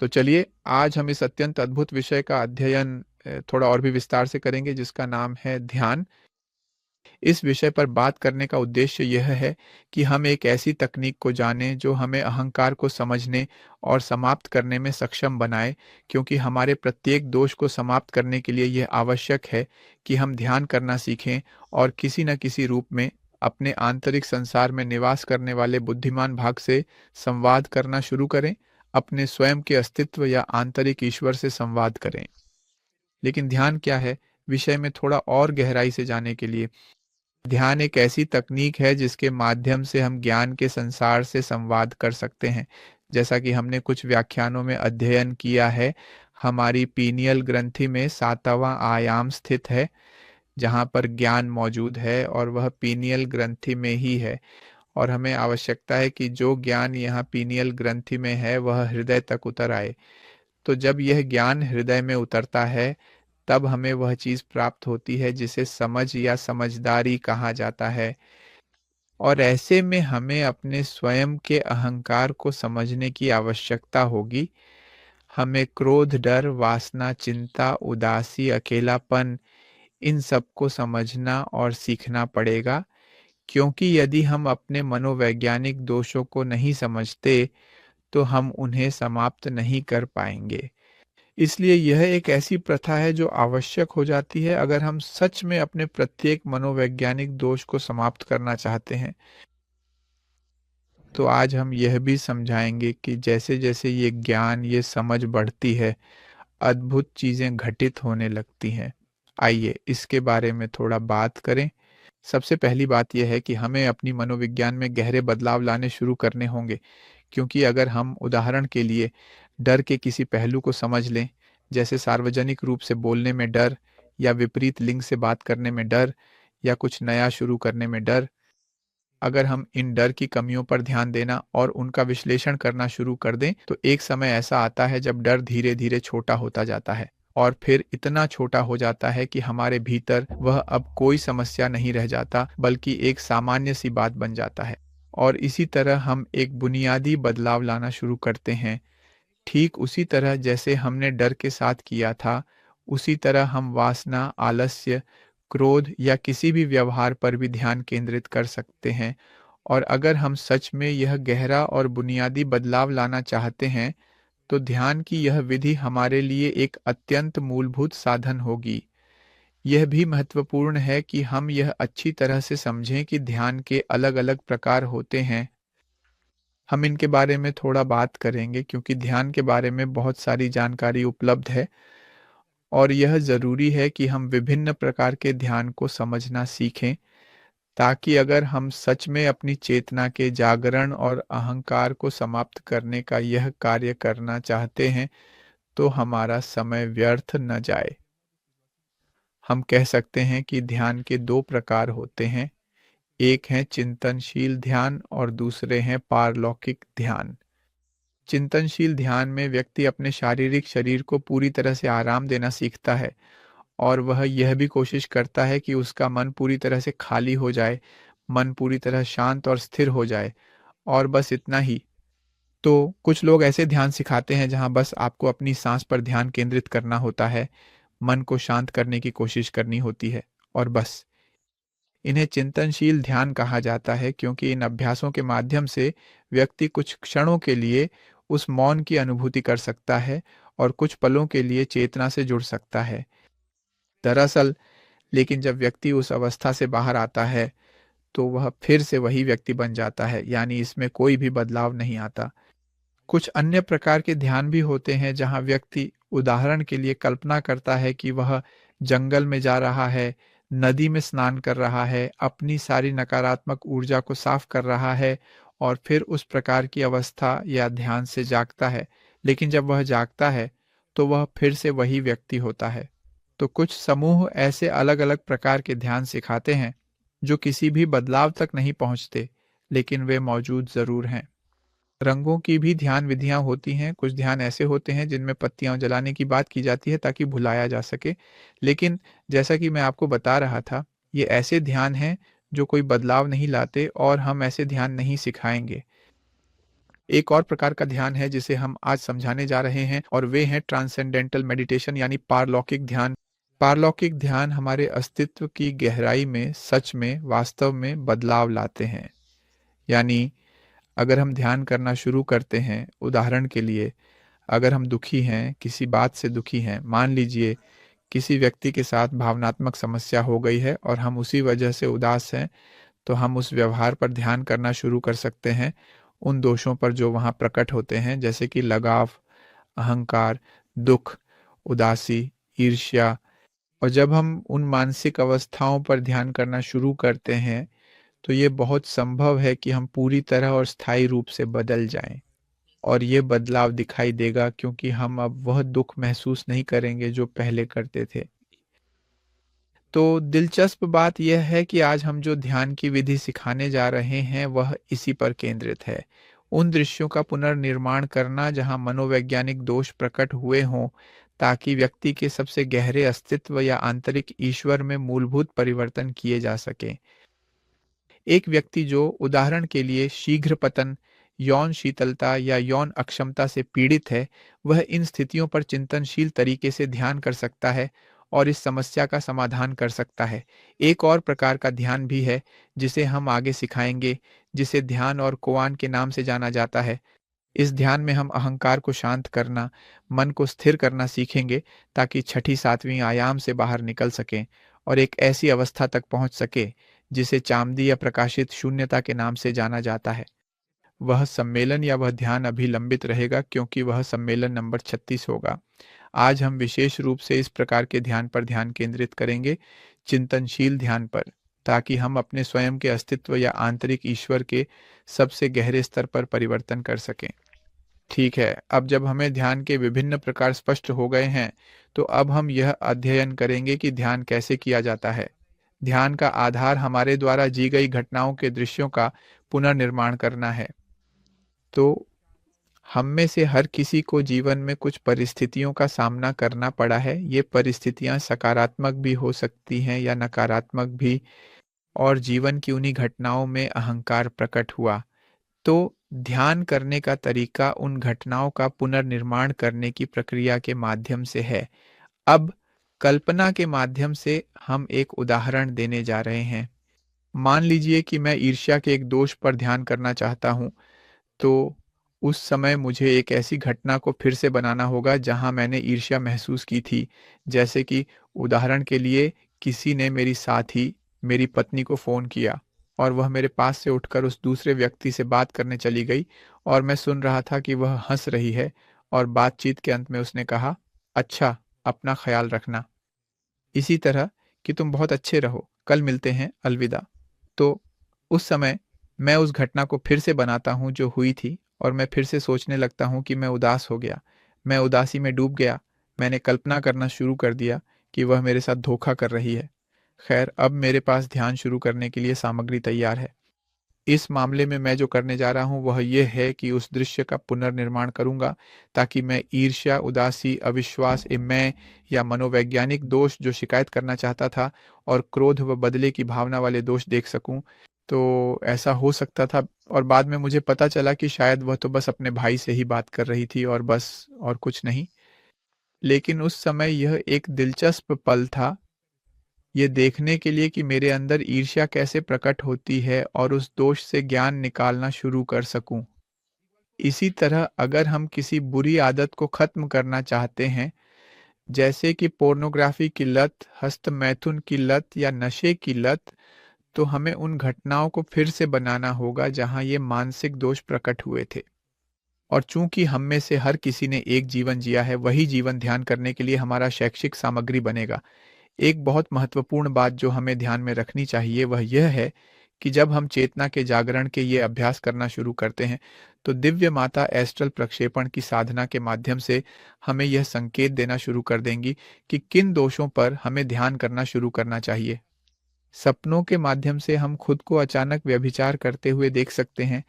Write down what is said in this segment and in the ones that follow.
तो चलिए आज हम इस अत्यंत अद्भुत विषय का अध्ययन थोड़ा और भी विस्तार से करेंगे जिसका नाम है ध्यान। इस विषय पर बात करने का उद्देश्य यह है कि हम एक ऐसी तकनीक को जानें जो हमें अहंकार को समझने और समाप्त करने में सक्षम बनाए, क्योंकि हमारे प्रत्येक दोष को समाप्त करने के लिए यह आवश्यक है कि हम ध्यान करना सीखें और किसी न किसी रूप में अपने आंतरिक संसार में निवास करने वाले बुद्धिमान भाग से संवाद करना शुरू करें, अपने स्वयं के अस्तित्व या आंतरिक ईश्वर से संवाद करें। लेकिन ध्यान क्या है? विषय में थोड़ा और गहराई से जाने के लिए ध्यान एक ऐसी तकनीक है जिसके माध्यम से हम ज्ञान के संसार से संवाद कर सकते हैं। जैसा कि हमने कुछ व्याख्यानों में अध्ययन किया है, हमारी पीनियल ग्रंथि में 7वां आयाम स्थित है, जहाँ पर ज्ञान मौजूद है और वह पीनियल ग्रंथि में ही है। और हमें आवश्यकता है कि जो ज्ञान यहाँ पीनियल ग्रंथि में है वह हृदय तक उतर आए। तो जब यह ज्ञान हृदय में उतरता है, तब हमें वह चीज प्राप्त होती है जिसे समझ या समझदारी कहा जाता है। और ऐसे में हमें अपने स्वयं के अहंकार को समझने की आवश्यकता होगी। हमें क्रोध, डर, वासना, चिंता, उदासी, अकेलापन, इन सबको समझना और सीखना पड़ेगा, क्योंकि यदि हम अपने मनोवैज्ञानिक दोषों को नहीं समझते, तो हम उन्हें समाप्त नहीं कर पाएंगे। इसलिए यह एक ऐसी प्रथा है जो आवश्यक हो जाती है अगर हम सच में अपने प्रत्येक मनोवैज्ञानिक दोष को समाप्त करना चाहते हैं। तो आज हम यह भी समझाएंगे कि जैसे-जैसे ये ज्ञान, ये समझ बढ़ती है, अद्भुत चीजें घटित होने लगती हैं। आइए इसके बारे में थोड़ा बात करें। सबसे पहली बात यह है कि हमें अपनी मनोविज्ञान में गहरे बदलाव लाने शुरू करने होंगे, क्योंकि अगर हम उदाहरण के लिए डर के किसी पहलू को समझ लें, जैसे सार्वजनिक रूप से बोलने में डर, या विपरीत लिंग से बात करने में डर, या कुछ नया शुरू करने में डर, अगर हम इन डर की कमियों पर ध्यान देना और उनका विश्लेषण करना शुरू कर दें, तो एक समय ऐसा आता है जब डर धीरे धीरे छोटा होता जाता है और फिर इतना छोटा हो जाता है कि हमारे भीतर वह अब कोई समस्या नहीं रह जाता, बल्कि एक सामान्य सी बात बन जाता है। और इसी तरह हम एक बुनियादी बदलाव लाना शुरू करते हैं। ठीक उसी तरह जैसे हमने डर के साथ किया था, उसी तरह हम वासना, आलस्य, क्रोध या किसी भी व्यवहार पर भी ध्यान केंद्रित कर सकते हैं। और अगर हम सच में यह गहरा और बुनियादी बदलाव लाना चाहते हैं, तो ध्यान की यह विधि हमारे लिए एक अत्यंत मूलभूत साधन होगी। यह भी महत्वपूर्ण है कि हम यह अच्छी तरह से समझें कि ध्यान के अलग-अलग प्रकार होते हैं। हम इनके बारे में थोड़ा बात करेंगे क्योंकि ध्यान के बारे में बहुत सारी जानकारी उपलब्ध है और यह ज़रूरी है कि हम विभिन्न प्रकार के ध्यान को समझना सीखें, ताकि अगर हम सच में अपनी चेतना के जागरण और अहंकार को समाप्त करने का यह कार्य करना चाहते हैं, तो हमारा समय व्यर्थ न जाए। हम कह सकते हैं कि ध्यान के 2 प्रकार होते हैं, एक है चिंतनशील ध्यान और दूसरे हैं पारलौकिक ध्यान। चिंतनशील ध्यान में व्यक्ति अपने शारीरिक शरीर को पूरी तरह से आराम देना सीखता है और वह यह भी कोशिश करता है कि उसका मन पूरी तरह से खाली हो जाए, मन पूरी तरह शांत और स्थिर हो जाए, और बस इतना ही। तो कुछ लोग ऐसे ध्यान सिखाते हैं जहां बस आपको अपनी सांस पर ध्यान केंद्रित करना होता है, मन को शांत करने की कोशिश करनी होती है और बस। इन्हें चिंतनशील ध्यान कहा जाता है क्योंकि इन अभ्यासों के माध्यम से व्यक्ति कुछ क्षणों के लिए उस मौन की अनुभूति कर सकता है और कुछ पलों के लिए चेतना से जुड़ सकता है। दरअसल लेकिन जब व्यक्ति उस अवस्था से बाहर आता है, तो वह फिर से वही व्यक्ति बन जाता है, यानी इसमें कोई भी बदलाव नहीं आता। कुछ अन्य प्रकार के ध्यान भी होते हैं जहां व्यक्ति उदाहरण के लिए कल्पना करता है कि वह जंगल में जा रहा है, नदी में स्नान कर रहा है, अपनी सारी नकारात्मक ऊर्जा को साफ कर रहा है और फिर उस प्रकार की अवस्था या ध्यान से जागता है। लेकिन जब वह जागता है, तो वह फिर से वही व्यक्ति होता है। तो कुछ समूह ऐसे अलग-अलग प्रकार के ध्यान सिखाते हैं जो किसी भी बदलाव तक नहीं पहुंचते, लेकिन वे मौजूद जरूर हैं। रंगों की भी ध्यान विधियां होती हैं। कुछ ध्यान ऐसे होते हैं जिनमें पत्तियां जलाने की बात की जाती है ताकि भुलाया जा सके। लेकिन जैसा कि मैं आपको बता रहा था, ये ऐसे ध्यान हैं जो कोई बदलाव नहीं लाते और हम ऐसे ध्यान नहीं सिखाएंगे। एक और प्रकार का ध्यान है जिसे हम आज समझाने जा रहे हैं और वे हैं ट्रांसेंडेंटल मेडिटेशन यानी पारलौकिक ध्यान। पारलौकिक ध्यान हमारे अस्तित्व की गहराई में सच में वास्तव में बदलाव लाते हैं। यानी अगर हम ध्यान करना शुरू करते हैं, उदाहरण के लिए अगर हम दुखी हैं, किसी बात से दुखी हैं, मान लीजिए किसी व्यक्ति के साथ भावनात्मक समस्या हो गई है और हम उसी वजह से उदास हैं, तो हम उस व्यवहार पर ध्यान करना शुरू कर सकते हैं, उन दोषों पर जो वहाँ प्रकट होते हैं, जैसे कि लगाव, अहंकार, दुख, उदासी, ईर्ष्या। और जब हम उन मानसिक अवस्थाओं पर ध्यान करना शुरू करते हैं, तो ये बहुत संभव है कि हम पूरी तरह और स्थायी रूप से बदल जाएं। और ये बदलाव दिखाई देगा क्योंकि हम अब वह दुख महसूस नहीं करेंगे जो पहले करते थे। तो दिलचस्प बात यह है कि आज हम जो ध्यान की विधि सिखाने जा रहे हैं वह इसी पर केंद्रित है। उन दृश्यों का पुनर्निर्माण करना जहां मनोवैज्ञानिक दोष प्रकट हुए हों, ताकि व्यक्ति के सबसे गहरे अस्तित्व या आंतरिक ईश्वर में मूलभूत परिवर्तन किए जा सकें। एक व्यक्ति जो उदाहरण के लिए शीघ्र पतन, यौन शीतलता या यौन अक्षमता से पीड़ित है, वह इन स्थितियों पर चिंतनशील तरीके से ध्यान कर सकता है और इस समस्या का समाधान कर सकता है। एक और प्रकार का ध्यान भी है जिसे हम आगे सिखाएंगे, जिसे ध्यान और कोआन के नाम से जाना जाता है। इस ध्यान में हम अहंकार को शांत करना, मन को स्थिर करना सीखेंगे ताकि छठी सातवीं आयाम से बाहर निकल सकें और एक ऐसी अवस्था तक पहुंच सके जिसे चामदी या प्रकाशित शून्यता के नाम से जाना जाता है। वह सम्मेलन या वह ध्यान अभी लंबित रहेगा क्योंकि वह सम्मेलन नंबर 36 होगा। आज हम विशेष रूप से इस प्रकार के ध्यान पर ध्यान केंद्रित करेंगे, चिंतनशील ध्यान पर, ताकि हम अपने स्वयं के अस्तित्व या आंतरिक ईश्वर के सबसे गहरे स्तर पर परिवर्तन कर सकें। ठीक है, अब जब हमें ध्यान के विभिन्न प्रकार स्पष्ट हो गए हैं, तो अब हम यह अध्ययन करेंगे कि ध्यान कैसे किया जाता है। ध्यान का आधार हमारे द्वारा जी गई घटनाओं के दृश्यों का पुनर्निर्माण करना है। तो हम में से हर किसी को जीवन में कुछ परिस्थितियों का सामना करना पड़ा है। ये परिस्थितियां सकारात्मक भी हो सकती हैं या नकारात्मक भी, और जीवन की उन्हीं घटनाओं में अहंकार प्रकट हुआ। तो ध्यान करने का तरीका उन घटनाओं का पुनर्निर्माण करने की प्रक्रिया के माध्यम से है। अब कल्पना के माध्यम से हम एक उदाहरण देने जा रहे हैं। मान लीजिए कि मैं ईर्ष्या के एक दोष पर ध्यान करना चाहता हूँ, तो उस समय मुझे एक ऐसी घटना को फिर से बनाना होगा जहाँ मैंने ईर्ष्या महसूस की थी। जैसे कि उदाहरण के लिए किसी ने मेरी साथी, मेरी पत्नी को फ़ोन किया और वह मेरे पास से उठकर उस दूसरे व्यक्ति से बात करने चली गई और मैं सुन रहा था कि वह हँस रही है और बातचीत के अंत में उसने कहा, "अच्छा, अपना ख़्याल रखना।" इसी तरह कि तुम बहुत अच्छे रहो, कल मिलते हैं, अलविदा। तो उस समय मैं उस घटना को फिर से बनाता हूँ जो हुई थी और मैं फिर से सोचने लगता हूँ कि मैं उदास हो गया। मैं उदासी में डूब गया। मैंने कल्पना करना शुरू कर दिया कि वह मेरे साथ धोखा कर रही है। खैर, अब मेरे पास ध्यान शुरू करने के लिए सामग्री तैयार है। इस मामले में मैं जो करने जा रहा हूँ वह यह है कि उस दृश्य का पुनर्निर्माण करूँगा ताकि मैं ईर्ष्या, उदासी, अविश्वास, मैं या मनोवैज्ञानिक दोष जो शिकायत करना चाहता था और क्रोध व बदले की भावना वाले दोष देख सकूँ। तो ऐसा हो सकता था और बाद में मुझे पता चला कि शायद वह तो बस अपने भाई से ही बात कर रही थी और बस, और कुछ नहीं। लेकिन उस समय यह एक दिलचस्प पल था, ये देखने के लिए कि मेरे अंदर ईर्ष्या कैसे प्रकट होती है और उस दोष से ज्ञान निकालना शुरू कर सकूं। इसी तरह अगर हम किसी बुरी आदत को खत्म करना चाहते हैं, जैसे कि पोर्नोग्राफी की लत, हस्तमैथुन की लत या नशे की लत, तो हमें उन घटनाओं को फिर से बनाना होगा जहां ये मानसिक दोष प्रकट हुए थे। और चूंकि हम में से हर किसी ने एक जीवन जिया है, वही जीवन ध्यान करने के लिए हमारा शैक्षिक सामग्री बनेगा। एक बहुत महत्वपूर्ण बात जो हमें ध्यान में रखनी चाहिए वह यह है कि जब हम चेतना के जागरण के ये अभ्यास करना शुरू करते हैं, तो दिव्य माता एस्ट्रल प्रक्षेपण की साधना के माध्यम से हमें यह संकेत देना शुरू कर देंगी कि किन दोषों पर हमें ध्यान करना शुरू करना चाहिए। सपनों के माध्यम से हम खुद को अचानक व्यभिचार करते हुए देख सकते हैं,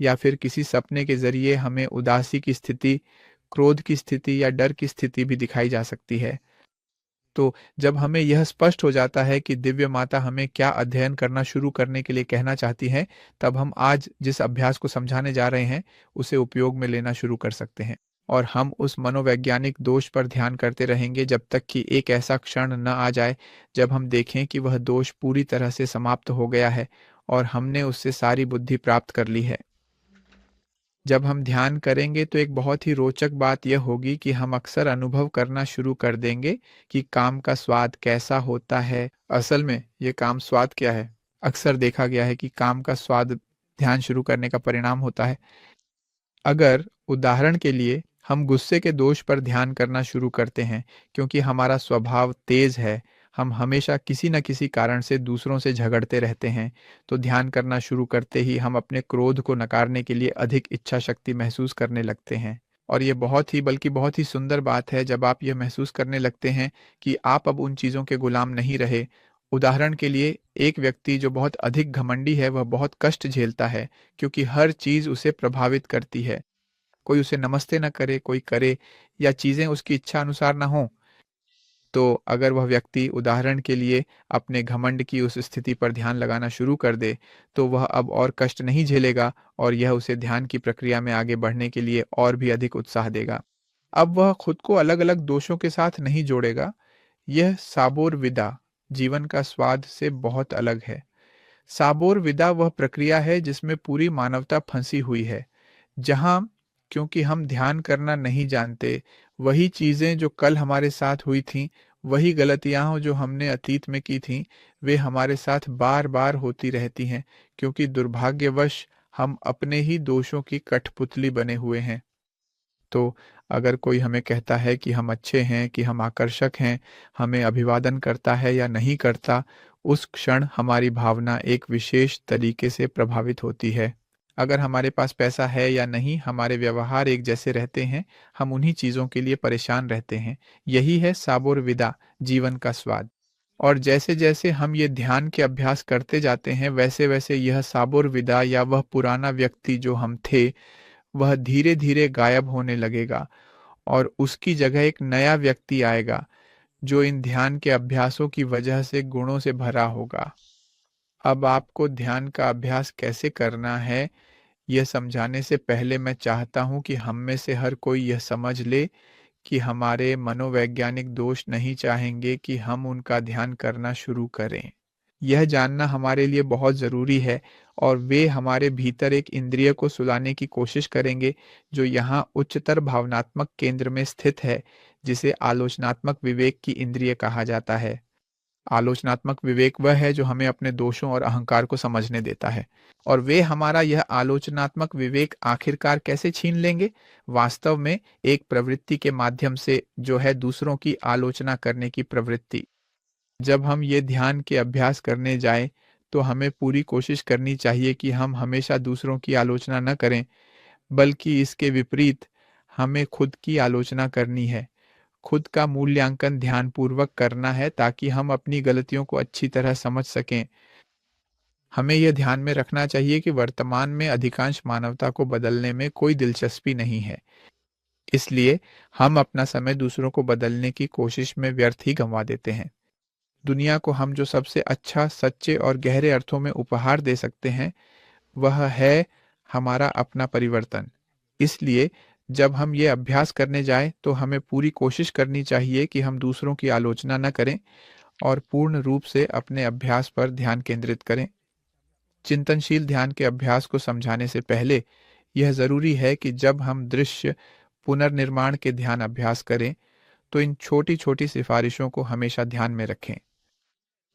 या फिर किसी सपने के जरिए हमें उदासी की स्थिति, क्रोध की स्थिति या डर की स्थिति भी दिखाई जा सकती है। तो जब हमें यह स्पष्ट हो जाता है कि दिव्य माता हमें क्या अध्ययन करना शुरू करने के लिए कहना चाहती हैं, तब हम आज जिस अभ्यास को समझाने जा रहे हैं, उसे उपयोग में लेना शुरू कर सकते हैं। और हम उस मनोवैज्ञानिक दोष पर ध्यान करते रहेंगे जब तक कि एक ऐसा क्षण न आ जाए, जब हम देखें कि वह दोष पूरी तरह से समाप्त हो गया है और हमने उससे सारी बुद्धि प्राप्त कर ली है। जब हम ध्यान करेंगे तो एक बहुत ही रोचक बात यह होगी कि हम अक्सर अनुभव करना शुरू कर देंगे कि काम का स्वाद कैसा होता है। असल में ये काम स्वाद क्या है? अक्सर देखा गया है कि काम का स्वाद ध्यान शुरू करने का परिणाम होता है। अगर उदाहरण के लिए हम गुस्से के दोष पर ध्यान करना शुरू करते हैं क्योंकि हमारा स्वभाव तेज है, हम हमेशा किसी न किसी कारण से दूसरों से झगड़ते रहते हैं, तो ध्यान करना शुरू करते ही हम अपने क्रोध को नकारने के लिए अधिक इच्छा शक्ति महसूस करने लगते हैं। और ये बहुत ही बल्कि बहुत ही सुंदर बात है जब आप यह महसूस करने लगते हैं कि आप अब उन चीज़ों के गुलाम नहीं रहे। उदाहरण के लिए एक व्यक्ति जो बहुत अधिक घमंडी है, वह बहुत कष्ट झेलता है क्योंकि हर चीज़ उसे प्रभावित करती है। कोई उसे नमस्ते ना करे, कोई करे या चीज़ें उसकी इच्छा अनुसार ना हों, तो अगर वह व्यक्ति उदाहरण के लिए अपने घमंड की उस स्थिति पर ध्यान लगाना शुरू कर दे, तो वह अब और कष्ट नहीं झेलेगा और यह उसे ध्यान की प्रक्रिया में आगे बढ़ने के लिए और भी अधिक उत्साह देगा। अब वह खुद को अलग-अलग दोषों के साथ नहीं जोड़ेगा। यह साबोर विदा, जीवन का स्वाद से बहुत अलग है। साबोर विदा वह प्रक्रिया है जिसमें पूरी मानवता फंसी हुई है। जहाँ क्योंकि हम ध्यान करना नहीं जानते, वही चीज़ें जो कल हमारे साथ हुई थीं, वही गलतियाँ जो हमने अतीत में की थीं, वे हमारे साथ बार-बार होती रहती हैं, क्योंकि दुर्भाग्यवश हम अपने ही दोषों की कठपुतली बने हुए हैं। तो अगर कोई हमें कहता है कि हम अच्छे हैं, कि हम आकर्षक हैं, हमें अभिवादन करता है या नहीं करता, उस क्षण हमारी भावना एक विशेष तरीके से प्रभावित होती है। अगर हमारे पास पैसा है या नहीं, हमारे व्यवहार एक जैसे रहते हैं, हम उन्हीं चीज़ों के लिए परेशान रहते हैं। यही है साबोर विदा, जीवन का स्वाद। और जैसे-जैसे हम ये ध्यान के अभ्यास करते जाते हैं, वैसे-वैसे यह साबोर विदा या वह पुराना व्यक्ति जो हम थे, वह धीरे-धीरे गायब होने लगेगा और उसकी जगह एक नया व्यक्ति आएगा, जो इन ध्यान के अभ्यासों की वजह से गुणों से भरा होगा। अब आपको ध्यान का अभ्यास कैसे करना है, यह समझाने से पहले मैं चाहता हूँ कि हम में से हर कोई यह समझ ले कि हमारे मनोवैज्ञानिक दोष नहीं चाहेंगे कि हम उनका ध्यान करना शुरू करें। यह जानना हमारे लिए बहुत ज़रूरी है और वे हमारे भीतर एक इंद्रिय को सुलाने की कोशिश करेंगे, जो यहाँ उच्चतर भावनात्मक केंद्र में स्थित है, जिसे आलोचनात्मक विवेक की इंद्रिय कहा जाता है। आलोचनात्मक विवेक वह है जो हमें अपने दोषों और अहंकार को समझने देता है। और वे हमारा यह आलोचनात्मक विवेक आखिरकार कैसे छीन लेंगे? वास्तव में एक प्रवृत्ति के माध्यम से, जो है दूसरों की आलोचना करने की प्रवृत्ति। जब हम ये ध्यान के अभ्यास करने जाएं, तो हमें पूरी कोशिश करनी चाहिए कि हम हमेशा दूसरों की आलोचना न करें, बल्कि इसके विपरीत हमें खुद की आलोचना करनी है। खुद का मूल्यांकन ध्यानपूर्वक करना है ताकि हम अपनी गलतियों को अच्छी तरह समझ सकें। हमें यह ध्यान में रखना चाहिए कि वर्तमान में अधिकांश मानवता को बदलने में कोई दिलचस्पी नहीं है। इसलिए हम अपना समय दूसरों को बदलने की कोशिश में व्यर्थ ही गंवा देते हैं। दुनिया को हम जो सबसे अच्छा, सच्चे और गहरे अर्थों में उपहार दे सकते हैं, वह है हमारा अपना परिवर्तन। इसलिए जब हम ये अभ्यास करने जाएँ, तो हमें पूरी कोशिश करनी चाहिए कि हम दूसरों की आलोचना न करें और पूर्ण रूप से अपने अभ्यास पर ध्यान केंद्रित करें। चिंतनशील ध्यान के अभ्यास को समझाने से पहले यह ज़रूरी है कि जब हम दृश्य पुनर्निर्माण के ध्यान अभ्यास करें, तो इन छोटी-छोटी सिफारिशों को हमेशा ध्यान में रखें।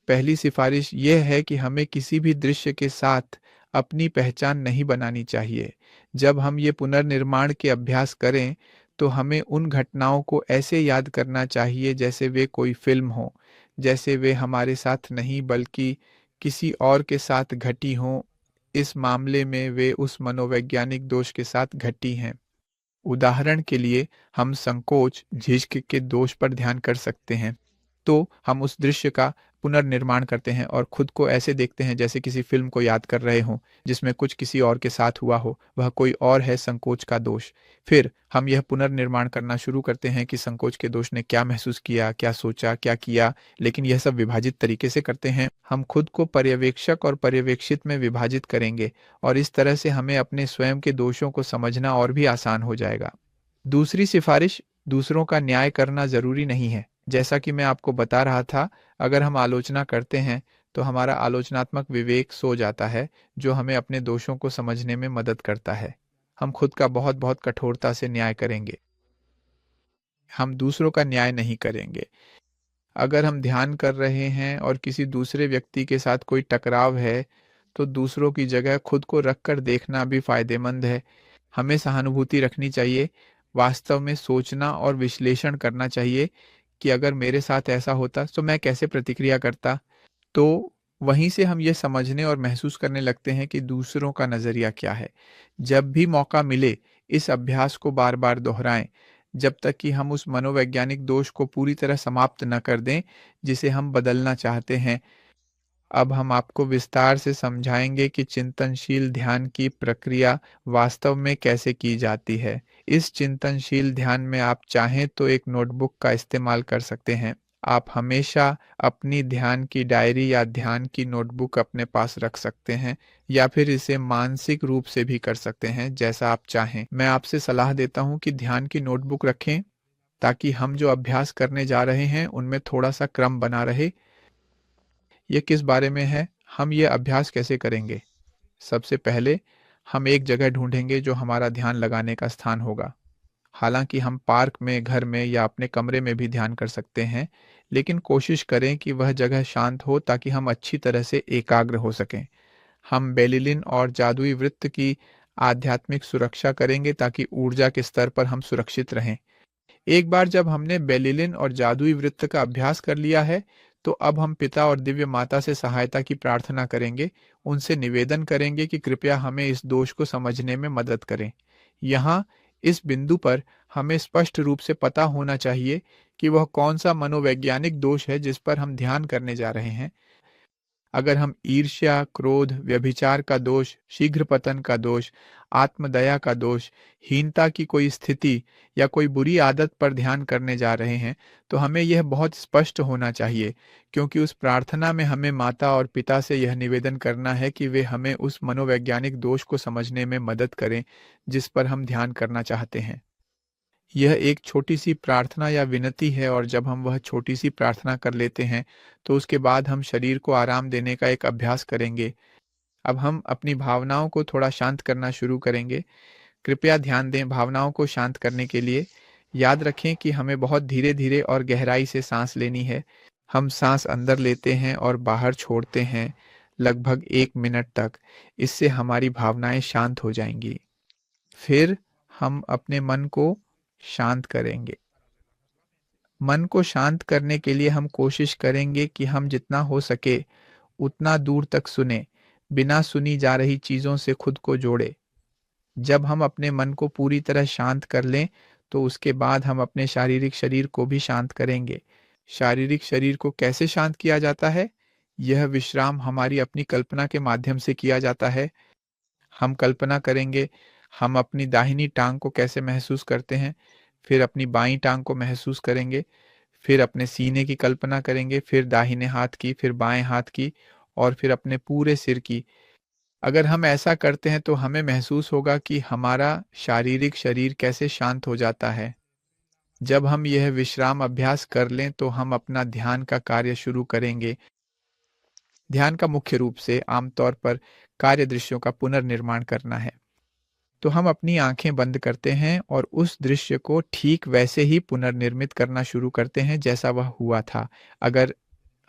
पहली सिफारिश यह है कि हमें किसी भी दृश्य के साथ अपनी पहचान नहीं बनानी चाहिए। जब हम ये पुनर्निर्माण के अभ्यास करें, तो हमें उन घटनाओं को ऐसे याद करना चाहिए जैसे वे कोई फ़िल्म हो, जैसे वे हमारे साथ नहीं बल्कि किसी और के साथ घटी हों। इस मामले में वे उस मनोवैज्ञानिक दोष के साथ घटी हैं। उदाहरण के लिए हम संकोच, झिझक के दोष पर ध्यान कर सकते हैं। तो हम उस दृश्य का पुनर्निर्माण करते हैं और खुद को ऐसे देखते हैं जैसे किसी फ़िल्म को याद कर रहे हों, जिसमें कुछ किसी और के साथ हुआ हो, वह कोई और है संकोच का दोष। फिर हम यह पुनर्निर्माण करना शुरू करते हैं कि संकोच के दोष ने क्या महसूस किया, क्या सोचा, क्या किया, लेकिन यह सब विभाजित तरीके से करते हैं। हम खुद को पर्यवेक्षक और पर्यवेक्षित में विभाजित करेंगे और इस तरह से हमें अपने स्वयं के दोषों को समझना और भी आसान हो जाएगा। दूसरी सिफारिश, दूसरों का न्याय करना ज़रूरी नहीं है। जैसा कि मैं आपको बता रहा था, अगर हम आलोचना करते हैं, तो हमारा आलोचनात्मक विवेक सो जाता है, जो हमें अपने दोषों को समझने में मदद करता है। हम खुद का बहुत-बहुत कठोरता से न्याय करेंगे। हम दूसरों का न्याय नहीं करेंगे। अगर हम ध्यान कर रहे हैं और किसी दूसरे व्यक्ति के साथ कोई टकराव है, तो दूसरों की जगह खुद को रख कर देखना भी फ़ायदेमंद है। हमें सहानुभूति रखनी चाहिए, वास्तव में सोचना और विश्लेषण करना चाहिए कि अगर मेरे साथ ऐसा होता तो मैं कैसे प्रतिक्रिया करता। तो वहीं से हम ये समझने और महसूस करने लगते हैं कि दूसरों का नज़रिया क्या है। जब भी मौका मिले, इस अभ्यास को बार-बार दोहराएँ, जब तक कि हम उस मनोवैज्ञानिक दोष को पूरी तरह समाप्त न कर दें, जिसे हम बदलना चाहते हैं। अब हम आपको विस्तार से समझाएँगे कि चिंतनशील ध्यान की प्रक्रिया वास्तव में कैसे की जाती है। इस चिंतनशील ध्यान में आप चाहें तो एक नोटबुक का इस्तेमाल कर सकते हैं। आप हमेशा अपनी ध्यान की डायरी या ध्यान की नोटबुक अपने पास रख सकते हैं या फिर इसे मानसिक रूप से भी कर सकते हैं, जैसा आप चाहें। मैं आपसे सलाह देता हूँ कि ध्यान की नोटबुक रखें, ताकि हम जो अभ्यास करने जा रहे हैं, उनमें थोड़ा-सा क्रम बना रहे। ये किस बारे में है? हम ये अभ्यास कैसे करेंगे? सबसे पहले हम एक जगह ढूँढेंगे जो हमारा ध्यान लगाने का स्थान होगा। हालाँकि हम पार्क में, घर में या अपने कमरे में भी ध्यान कर सकते हैं, लेकिन कोशिश करें कि वह जगह शांत हो ताकि हम अच्छी तरह से एकाग्र हो सकें। हम बेलिलिन और जादुई वृत्त की आध्यात्मिक सुरक्षा करेंगे ताकि ऊर्जा के स्तर पर हम सुरक्षित रहें। एक बार जब हमने बेलिलिन और जादुई वृत्त का अभ्यास कर लिया है, तो अब हम पिता और दिव्य माता से सहायता की प्रार्थना करेंगे, उनसे निवेदन करेंगे कि कृपया हमें इस दोष को समझने में मदद करें। यहाँ इस बिंदु पर हमें स्पष्ट रूप से पता होना चाहिए कि वह कौन सा मनोवैज्ञानिक दोष है जिस पर हम ध्यान करने जा रहे हैं। अगर हम ईर्ष्या, क्रोध, व्यभिचार का दोष, शीघ्र पतन का दोष, आत्मदया का दोष, हीनता की कोई स्थिति या कोई बुरी आदत पर ध्यान करने जा रहे हैं, तो हमें यह बहुत स्पष्ट होना चाहिए, क्योंकि उस प्रार्थना में हमें माता और पिता से यह निवेदन करना है कि वे हमें उस मनोवैज्ञानिक दोष को समझने में मदद करें, जिस पर हम ध्यान करना चाहते हैं। यह एक छोटी-सी प्रार्थना या विनती है और जब हम वह छोटी-सी प्रार्थना कर लेते हैं, तो उसके बाद हम शरीर को आराम देने का एक अभ्यास करेंगे। अब हम अपनी भावनाओं को थोड़ा शांत करना शुरू करेंगे। कृपया ध्यान दें, भावनाओं को शांत करने के लिए याद रखें कि हमें बहुत धीरे-धीरे और गहराई से साँस लेनी है। हम साँस अंदर लेते हैं और बाहर छोड़ते हैं, लगभग 1 मिनट तक। इससे हमारी भावनाएँ शांत हो जाएँगी। फिर हम अपने मन को शांत करेंगे। मन को शांत करने के लिए हम कोशिश करेंगे कि हम जितना हो सके उतना दूर तक सुनें, बिना सुनी जा रही चीज़ों से खुद को जोड़ें। जब हम अपने मन को पूरी तरह शांत कर लें, तो उसके बाद हम अपने शारीरिक शरीर को भी शांत करेंगे। शारीरिक शरीर को कैसे शांत किया जाता है? यह विश्राम हमारी अपनी कल्पना के माध्यम से किया जाता है। हम कल्पना करेंगे, हम अपनी दाहिनी टाँग को कैसे महसूस करते हैं, फिर अपनी बाईं टाँग को महसूस करेंगे, फिर अपने सीने की कल्पना करेंगे, फिर दाहिने हाथ की, फिर बाएँ हाथ की और फिर अपने पूरे सिर की। अगर हम ऐसा करते हैं तो हमें महसूस होगा कि हमारा शारीरिक शरीर कैसे शांत हो जाता है। जब हम यह विश्राम अभ्यास कर लें तो हम अपना ध्यान का कार्य शुरू करेंगे। ध्यान का मुख्य रूप से आमतौर पर कार्य दृश्यों का पुनर्निर्माण करना है। तो हम अपनी आँखें बंद करते हैं और उस दृश्य को ठीक वैसे ही पुनर्निर्मित करना शुरू करते हैं जैसा वह हुआ था। अगर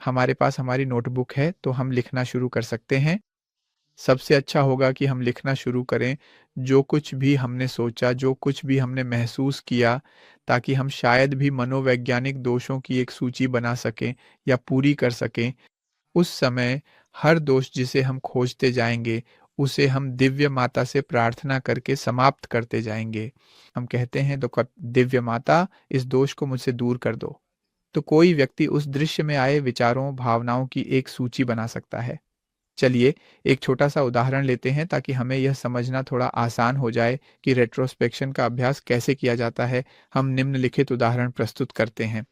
हमारे पास हमारी नोटबुक है तो हम लिखना शुरू कर सकते हैं। सबसे अच्छा होगा कि हम लिखना शुरू करें, जो कुछ भी हमने सोचा, जो कुछ भी हमने महसूस किया, ताकि हम शायद भी मनोवैज्ञानिक दोषों की एक सूची बना सकें या पूरी कर सकें। उस समय हर दोष जिसे हम खोजते जाएँगे, उसे हम दिव्य माता से प्रार्थना करके समाप्त करते जाएँगे। हम कहते हैं तो क दिव्य माता, इस दोष को मुझसे दूर कर दो। तो कोई व्यक्ति उस दृश्य में आए विचारों, भावनाओं की एक सूची बना सकता है। चलिए एक छोटा-सा उदाहरण लेते हैं ताकि हमें यह समझना थोड़ा आसान हो जाए कि रेट्रोस्पेक्शन का अभ्यास कैसे किया जाता है। हम निम्नलिखित उदाहरण प्रस्तुत करते हैं।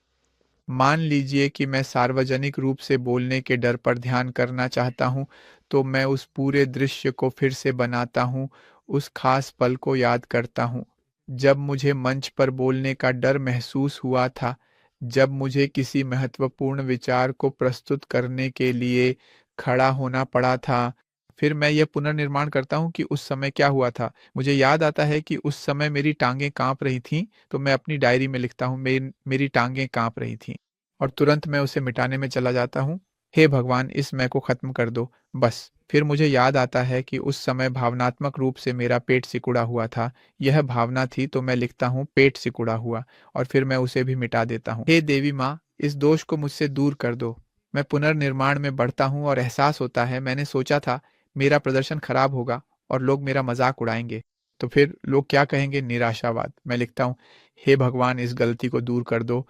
मान लीजिए कि मैं सार्वजनिक रूप से बोलने के डर पर ध्यान करना चाहता हूँ, तो मैं उस पूरे दृश्य को फिर से बनाता हूँ, उस खास पल को याद करता हूँ, जब मुझे मंच पर बोलने का डर महसूस हुआ था, जब मुझे किसी महत्वपूर्ण विचार को प्रस्तुत करने के लिए खड़ा होना पड़ा था। फिर मैं यह पुनर्निर्माण करता हूँ कि उस समय क्या हुआ था। मुझे याद आता है कि उस समय मेरी टाँगें काँप रही थीं, तो मैं अपनी डायरी में लिखता हूँ, मेरी टाँगें काँप रही थीं। और तुरंत मैं उसे मिटाने में चला जाता हूँ। हे भगवान, इस मैं को ख़त्म कर दो, बस। फिर मुझे याद आता है कि उस समय भावनात्मक रूप से मेरा पेट सिकुड़ा हुआ था। यह भावना थी, तो मैं लिखता हूँ पेट सिकुड़ा हुआ और फिर मैं उसे भी मिटा देता हूँ। हे देवी माँ, इस दोष को मुझसे दूर कर दो। मैं पुनर्निर्माण में बढ़ता हूँ और एहसास होता है मैंने सोचा था मेरा प्रदर्शन खराब होगा और लोग मेरा मज़ाक उड़ाएँगे। तो फिर लोग क्या कहेंगे? निराशावाद। मैं लिखता हूँ, हे भगवान, इस गलती को दूर कर दो।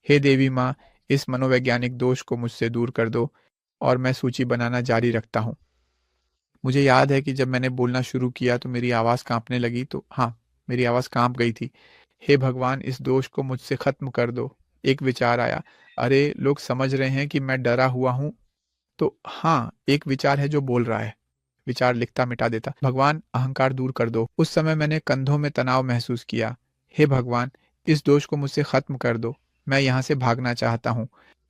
हे देवी माँ, इस मनोवैज्ञानिक दोष को मुझसे दूर कर दो। और मैं सूची बनाना जारी रखता हूँ। मुझे याद है कि जब मैंने बोलना शुरू किया तो मेरी आवाज़ काँपने लगी, तो हाँ, मेरी आवाज़ काँप गई थी। हे भगवान, इस दोष को मुझसे खत्म कर दो। एक विचार आया, अरे! लोग समझ रहे हैं कि मैं डरा हुआ हूँ। तो हाँ, एक विचार है जो बोल रहा है। विचार लिखता मिटा देता। भगवान, अहंकार दूर कर दो। उस समय मैंने कंधों में तनाव महसूस किया। हे भगवान, इस दोष को मुझसे खत्म कर दो। मैं यहाँ से भागना चाहता हूँ।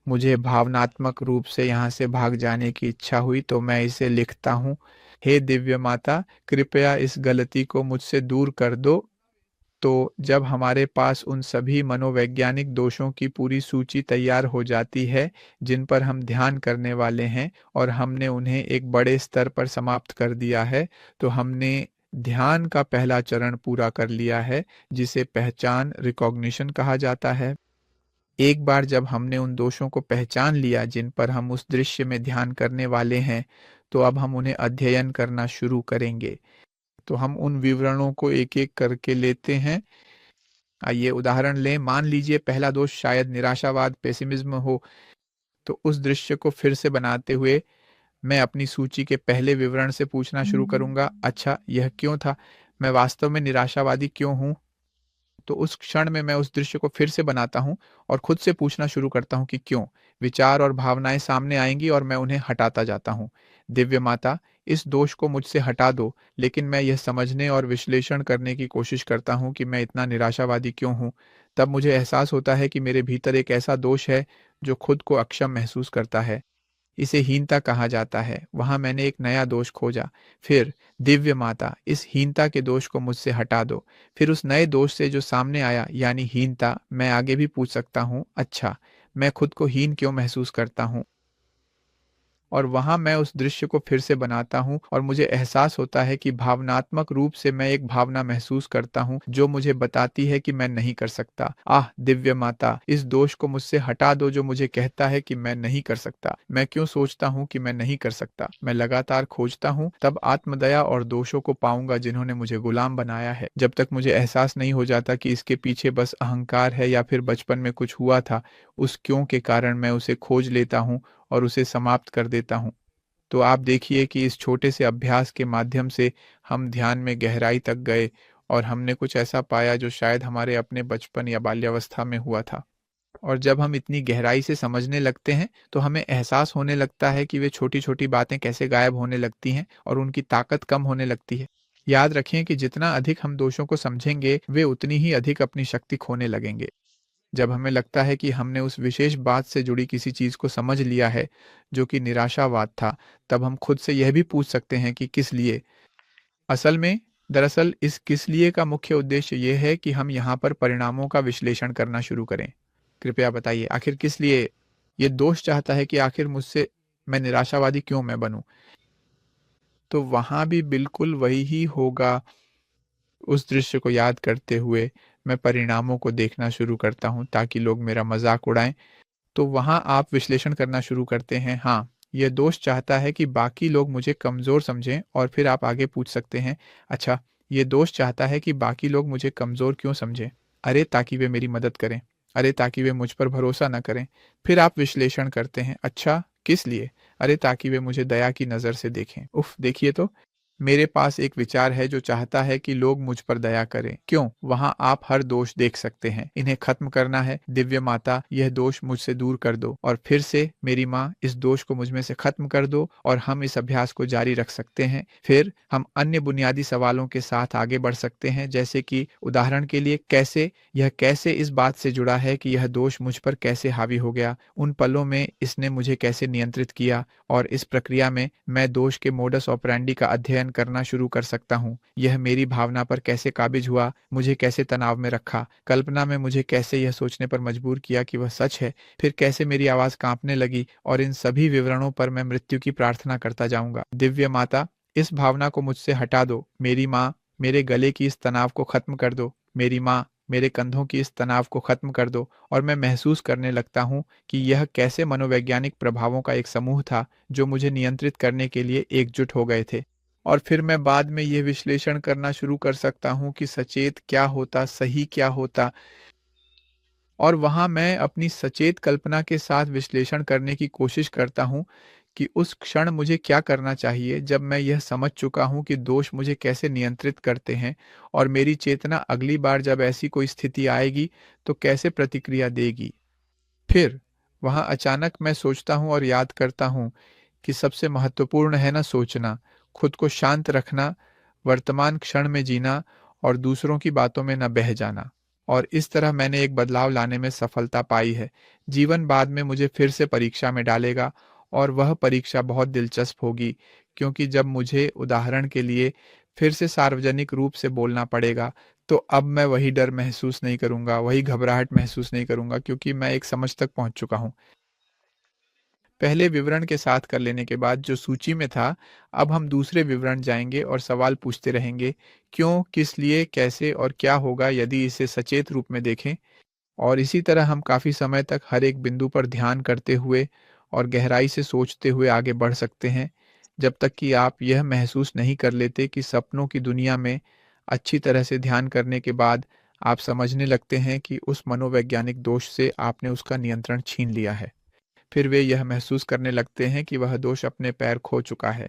मुझे भावनात्मक रूप से यहाँ से भाग जाने की इच्छा हुई, तो मैं इसे लिखता हूँ। हे दिव्य माता, कृपया इस गलती को मुझसे दूर कर दो। तो जब हमारे पास उन सभी मनोवैज्ञानिक दोषों की पूरी सूची तैयार हो जाती है, जिन पर हम ध्यान करने वाले हैं और हमने उन्हें एक बड़े स्तर पर समाप्त कर दिया है, तो हमने ध्यान का पहला चरण पूरा कर लिया है, जिसे पहचान रिकॉग्निशन कहा जाता है। एक बार जब हमने उन दोषों को पहचान लिया जिन पर हम उस दृश्य में ध्यान करने वाले हैं, तो अब हम उन्हें अध्ययन करना शुरू करेंगे। तो हम उन विवरणों को एक-एक करके लेते हैं। आइए उदाहरण लें, मान लीजिए पहला दोष शायद निराशावाद, पेसिमिज्म हो, तो उस दृश्य को फिर से बनाते हुए मैं अपनी सूची के पहले विवरण से पूछना शुरू करूँगा, अच्छा यह क्यों था? मैं वास्तव में निराशावादी क्यों हूँ? तो उस क्षण में मैं उस दृश्य को फिर से बनाता हूँ और खुद से पूछना शुरू करता हूँ कि क्यों? विचार और भावनाएँ सामने आएँगी और मैं उन्हें हटाता जाता हूँ। दिव्य माता, इस दोष को मुझसे हटा दो, लेकिन मैं यह समझने और विश्लेषण करने की कोशिश करता हूँ कि मैं इतना निराशावादी क्यों हूँ? तब मुझे एहसास होता है कि मेरे भीतर एक ऐसा दोष है, जो खुद को अक्षम महसूस करता है। इसे हीनता कहा जाता है। वहाँ मैंने एक नया दोष खोजा। फिर दिव्य माता, इस हीनता के दोष को मुझसे हटा दो। फिर उस नए दोष से जो सामने आया यानी हीनता, मैं आगे भी पूछ सकता हूँ, अच्छा, मैं खुद को हीन क्यों महसूस करता हूँ? और वहाँ मैं उस दृश्य को फिर से बनाता हूँ और मुझे एहसास होता है कि भावनात्मक रूप से मैं एक भावना महसूस करता हूँ जो मुझे बताती है कि मैं नहीं कर सकता। आह! दिव्य माता, इस दोष को मुझसे हटा दो जो मुझे कहता है कि मैं नहीं कर सकता। मैं क्यों सोचता हूँ कि मैं नहीं कर सकता? मैं लगातार खोजता हूँ, तब आत्मदया और दोषों को पाऊँगा जिन्होंने मुझे गुलाम बनाया है। जब तक मुझे एहसास नहीं हो जाता कि इसके पीछे बस अहंकार है या फिर बचपन में कुछ हुआ था, उस क्यों के कारण मैं उसे खोज लेता हूँ और उसे समाप्त कर देता हूँ। तो आप देखिए कि इस छोटे से अभ्यास के माध्यम से हम ध्यान में गहराई तक गए और हमने कुछ ऐसा पाया जो शायद हमारे अपने बचपन या बाल्यावस्था में हुआ था। और जब हम इतनी गहराई से समझने लगते हैं, तो हमें एहसास होने लगता है कि वे छोटी-छोटी बातें कैसे गायब होने लगती हैं और उनकी ताकत कम होने लगती है। याद रखें कि जितना अधिक हम दोषों को समझेंगे, वे उतनी ही अधिक अपनी शक्ति खोने लगेंगे। जब हमें लगता है कि हमने उस विशेष बात से जुड़ी किसी चीज़ को समझ लिया है, जो कि निराशावाद था, तब हम खुद से यह भी पूछ सकते हैं कि किस लिए? असल में, दरअसल इस किस लिए का मुख्य उद्देश्य ये है कि हम यहाँ पर परिणामों का विश्लेषण करना शुरू करें। कृपया बताइए, आखिर किस लिए ये दोष चाहता है कि आखिर मुझसे मैं निराशावादी क्यों मैं बनूँ? तो वहाँ भी बिल्कुल वही ही होगा। उस दृश्य को याद करते हुए मैं परिणामों को देखना शुरू करता हूँ ताकि लोग मेरा मज़ाक उड़ाएँ। तो वहाँ आप विश्लेषण करना शुरू करते हैं, हाँ, ये दोष चाहता है कि बाकी लोग मुझे कमज़ोर समझें और फिर आप आगे पूछ सकते हैं, अच्छा, ये दोष चाहता है कि बाकी लोग मुझे कमज़ोर क्यों समझें? अरे! ताकि वे मेरी मदद करें। अरे ताकि वे मुझ पर भरोसा न करें। फिर आप विश्लेषण करते हैं, अच्छा किस लिए? अरे ताकि वे मुझे दया की नज़र से देखें। उफ़! देखिए तो, मेरे पास एक विचार है जो चाहता है कि लोग मुझ पर दया करें। क्यों? वहाँ आप हर दोष देख सकते हैं। इन्हें खत्म करना है। दिव्य माता, यह दोष मुझसे दूर कर दो। और फिर से मेरी माँ, इस दोष को मुझ में से खत्म कर दो और हम इस अभ्यास को जारी रख सकते हैं। फिर हम अन्य बुनियादी सवालों के साथ आगे बढ़ सकते हैं, जैसे कि उदाहरण के लिए कैसे इस बात से जुड़ा है कि यह दोष मुझ पर कैसे हावी हो गया? उन पलों में इसने मुझे कैसे नियंत्रित किया? और इस प्रक्रिया में मैं दोष के मोडस ऑपरेंडी का अध्ययन करना शुरू कर सकता हूँ। यह मेरी भावना पर कैसे काबिज हुआ, मुझे कैसे तनाव में रखा, कल्पना में मुझे कैसे यह सोचने पर मजबूर किया कि वह सच है, फिर कैसे मेरी आवाज़ काँपने लगी और इन सभी विवरणों पर मैं मृत्यु की प्रार्थना करता जाऊँगा। दिव्य माता, इस भावना को मुझसे हटा दो। मेरी माँ, मेरे गले की इस तनाव को खत्म कर दो। मेरी माँ, मेरे कंधों की इस तनाव को खत्म कर दो। और मैं महसूस करने लगता हूँ कि यह कैसे मनोवैज्ञानिक प्रभावों का एक समूह था जो मुझे नियंत्रित करने के लिए एकजुट हो गए थे। और फिर मैं बाद में ये विश्लेषण करना शुरू कर सकता हूँ कि सचेत क्या होता, सही क्या होता, और वहाँ मैं अपनी सचेत कल्पना के साथ विश्लेषण करने की कोशिश करता हूँ कि उस क्षण मुझे क्या करना चाहिए जब मैं यह समझ चुका हूँ कि दोष मुझे कैसे नियंत्रित करते हैं, और मेरी चेतना अगली बार जब ऐसी कोई स्थिति आएगी तो कैसे प्रतिक्रिया देगी। फिर वहाँ अचानक मैं सोचता हूँ और याद करता हूँ कि सबसे महत्वपूर्ण है ना सोचना, खुद को शांत रखना, वर्तमान क्षण में जीना और दूसरों की बातों में न बह जाना। और इस तरह मैंने एक बदलाव लाने में सफलता पाई है। जीवन बाद में मुझे फिर से परीक्षा में डालेगा और वह परीक्षा बहुत दिलचस्प होगी, क्योंकि जब मुझे उदाहरण के लिए फिर से सार्वजनिक रूप से बोलना पड़ेगा, तो अब मैं वही डर महसूस नहीं करूँगा, वही घबराहट महसूस नहीं करूँगा, क्योंकि मैं एक समझ तक पहुँच चुका हूँ। पहले विवरण के साथ कर लेने के बाद जो सूची में था, अब हम दूसरे विवरण जाएँगे और सवाल पूछते रहेंगे, क्यों, किस लिए, कैसे और क्या होगा यदि इसे सचेत रूप में देखें। और इसी तरह हम काफ़ी समय तक हर एक बिंदु पर ध्यान करते हुए और गहराई से सोचते हुए आगे बढ़ सकते हैं, जब तक कि आप यह महसूस नहीं कर लेते कि सपनों की दुनिया में अच्छी तरह से ध्यान करने के बाद आप समझने लगते हैं कि उस मनोवैज्ञानिक दोष से आपने उसका नियंत्रण छीन लिया है। फिर वे यह महसूस करने लगते हैं कि वह दोष अपने पैर खो चुका है।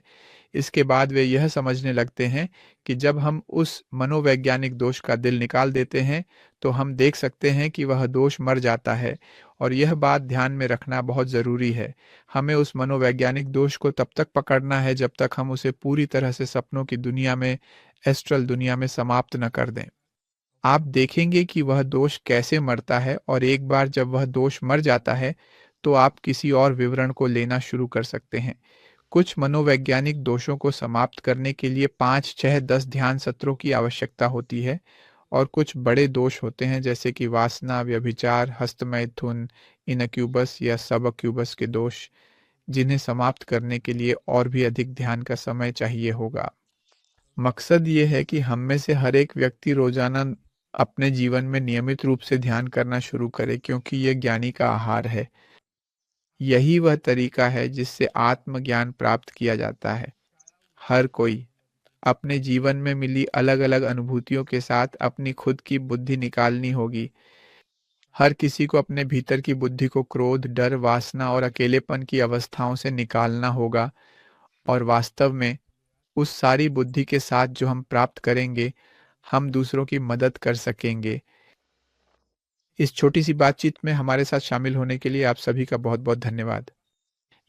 इसके बाद वे यह समझने लगते हैं कि जब हम उस मनोवैज्ञानिक दोष का दिल निकाल देते हैं, तो हम देख सकते हैं कि वह दोष मर जाता है। और यह बात ध्यान में रखना बहुत ज़रूरी है। हमें उस मनोवैज्ञानिक दोष को तब तक पकड़ना है जब तक हम उसे पूरी तरह से सपनों की दुनिया में, एस्ट्रल दुनिया में समाप्त न कर दें। आप देखेंगे कि वह दोष कैसे मरता है, और एक बार जब वह दोष मर जाता है, तो आप किसी और विवरण को लेना शुरू कर सकते हैं। कुछ मनोवैज्ञानिक दोषों को समाप्त करने के लिए 5, 6, 10 ध्यान सत्रों की आवश्यकता होती है, और कुछ बड़े दोष होते हैं जैसे कि वासना, व्यभिचार, हस्तमैथुन, इनक्यूबस या सबक्यूबस के दोष, जिन्हें समाप्त करने के लिए और भी अधिक ध्यान का समय चाहिए होगा। मकसद ये है कि हम में से हर एक व्यक्ति रोजाना अपने जीवन में नियमित रूप से ध्यान करना शुरू करे, क्योंकि ये ज्ञानी का आहार है। यही वह तरीका है जिससे आत्मज्ञान प्राप्त किया जाता है। हर कोई अपने जीवन में मिली अलग-अलग अनुभूतियों के साथ अपनी खुद की बुद्धि निकालनी होगी। हर किसी को अपने भीतर की बुद्धि को क्रोध, डर, वासना और अकेलेपन की अवस्थाओं से निकालना होगा, और वास्तव में उस सारी बुद्धि के साथ जो हम प्राप्त करेंगे, हम दूसरों की मदद कर सकेंगे। इस छोटी सी बातचीत में हमारे साथ शामिल होने के लिए आप सभी का बहुत-बहुत धन्यवाद।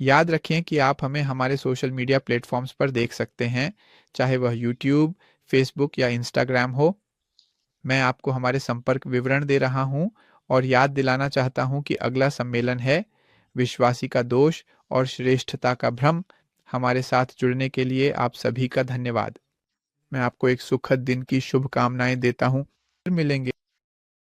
याद रखें कि आप हमें हमारे सोशल मीडिया प्लेटफ़ॉर्म्स पर देख सकते हैं, चाहे वह यूट्यूब, फ़ेसबुक या इंस्टाग्राम हो। मैं आपको हमारे संपर्क विवरण दे रहा हूँ और याद दिलाना चाहता हूँ कि अगला सम्मेलन है विश्वासी का दोष और श्रेष्ठता का भ्रम। हमारे साथ जुड़ने के लिए आप सभी का धन्यवाद। मैं आपको एक सुखद दिन की शुभकामनाएँ देता हूँ। फिर मिलेंगे।